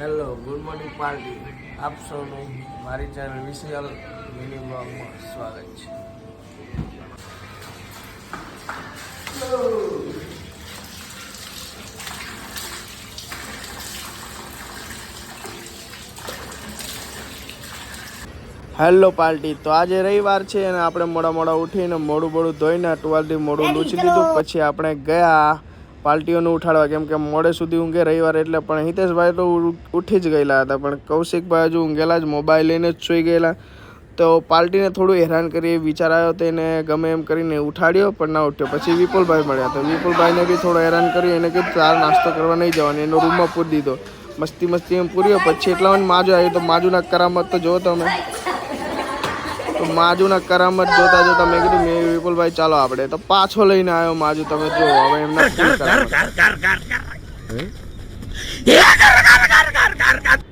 Hello good morning party. આપ સૌનું મારી ચેનલ વિશાલ મિની બ્લોગમાં સ્વાગત છે. Hello party. તો આજે રવિવાર છે અને આપણે મોડા ઉઠીને મોડું ધોઈને ટુવાલથી મોડું લૂછી લીધું. પછી આપણે ગયા પાર્ટીઓને ઉઠાડવા, કેમ કે મોડે સુધી ઊંઘે રવિવાર એટલે. પણ હિતેશભાઈ તો ઉઠી જ ગયેલા હતા, પણ કૌશિકભાઈ હજુ ઊંઘેલા જ, મોબાઈલ લઈને જ સૂઈ ગયેલા. તો પાર્ટીને થોડું હેરાન કરી વિચાર આવ્યો, તો એને ગમે એમ કરીને ઉઠાડ્યો પણ ના ઉઠ્યો. પછી વિપુલભાઈ મળ્યા, તો વિપુલભાઈને બી થોડો હેરાન કર્યું. એને કીધું તાર નાસ્તો કરવા નહીં જવાનો, એનો રૂમમાં પૂરી દીધો. મસ્તી એમ પૂર્યો. પછી એટલામાં માજુ આવ્યું. તો માજુના કરામત તો જો તમે, તો માજુના કરામત જોતા મેં કીધું વિપુલભાઈ ચાલો આપણે, તો પાછો લઈને આવ્યો માજુ. તમે જો હવે એમના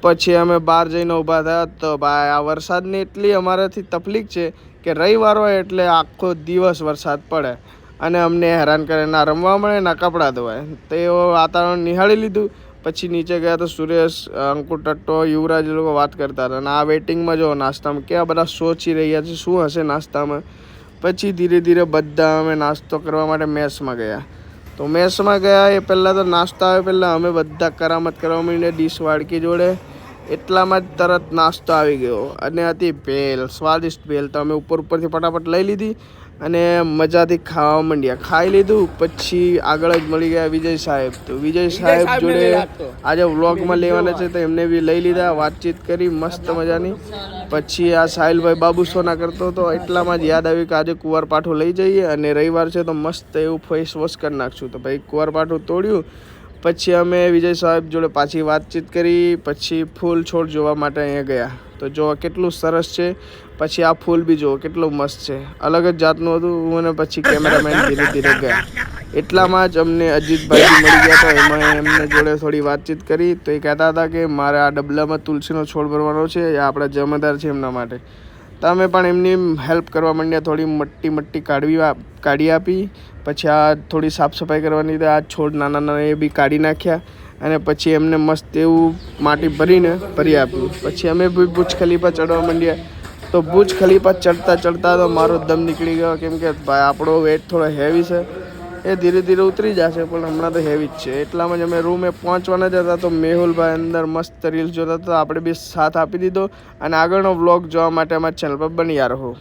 પછી અમે બહાર જઈને ઊભા થયા. તો ભાઈ આ વરસાદની એટલી અમારાથી તકલીફ છે કે રવિવાર હોય એટલે આખો દિવસ વરસાદ પડે અને અમને હેરાન કરે, ના રમવા મળે ના કપડાં ધોવાય. તો એ વાતાવરણ નિહાળી લીધું. પછી નીચે ગયા તો સુરેશ, અંકુર, ટટ્ટો, યુવરાજ એ લોકો વાત કરતા હતા. અને આ વેટિંગમાં જો નાસ્તામાં કેવા બધા સોચી રહ્યા છે શું હશે નાસ્તામાં. પછી ધીરે બધા અમે નાસ્તો કરવા માટે મેસમાં ગયા. તો મેસમાં ગયા એ પહેલાં તો નાસ્તા આવે પહેલાં અમે બધા કરામત કરવા માંડીને ડીશ વાડકી જોડે. એટલામાં જ તરત નાસ્તો આવી ગયો અને હતી ભેલ, સ્વાદિષ્ટ ભેલ. તો અમે ઉપરથી ફટાફટ લઈ લીધી અને મજાથી ખાવા માંડ્યા. ખાઈ લીધું. પછી આગળ જ મળી ગયા વિજય સાહેબ. તો વિજય સાહેબ જોડે આજે વ્લોગમાં લેવાના છે, તો એમને બી લઈ લીધા, વાતચીત કરી મસ્ત મજાની. પછી આ સાહિલભાઈ બાબુ સોના કરતો હતો. એટલામાં જ યાદ આવ્યું કે આજે કુંવરપાઠું લઈ જઈએ અને રવિવાર છે તો મસ્ત એવું ફેસ વોશ કરી નાખશું. તો ભાઈ કુંવરપાઠું તોડ્યું. પછી અમે વિજય સાહેબ જોડે પાછી વાતચીત કરી. પછી ફૂલ છોડ જોવા માટે અહીંયા ગયા. તો જો કેટલું સરસ છે. પછી આ ફૂલ બી જુઓ કેટલું મસ્ત છે, અલગ જ જાતનું હતું. અને પછી કેમેરામેન ધીરે ગયા. એટલામાં જ અમને અજીતભાઈ મળી ગયા. તો એમાં એમને જોડે થોડી વાતચીત કરી. તો એ કહેતા હતા કે મારે આ ડબલામાં તુલસીનો છોડ ભરવાનો છે, એ આપણા જમાદાર છે એમના માટે. તો અમે પણ એમની હેલ્પ કરવા માંડ્યા. થોડી મટ્ટી કાઢી આપી. પછી આ થોડી સાફ સફાઈ કરવાની, આ છોડ નાના એ બી કાઢી નાખ્યા. અને પછી એમને મસ્ત એવું માટી ભરી આપ્યું. પછી અમે બી બુર્જ ખલીફા ચડવા માંડ્યા. તો બુર્જ ખલીફા ચડતા તો મારો દમ નીકળી ગયો, કેમ કે ભાઈ આપણો વેટ થોડો હેવી છે. એ ધીરે ઉતરી જશે, પણ હમણાં તો હેવી જ છે. એટલામાં જ અમે રૂમે પહોંચવાના જ હતા. તો મેહુલભાઈ અંદર મસ્ત રીલ્સ જોતા હતા. આપણે બી સાથ આપી દીધો. અને આગળનો વ્લોગ જોવા માટે અમારી ચેનલ પર બન્યા રહો.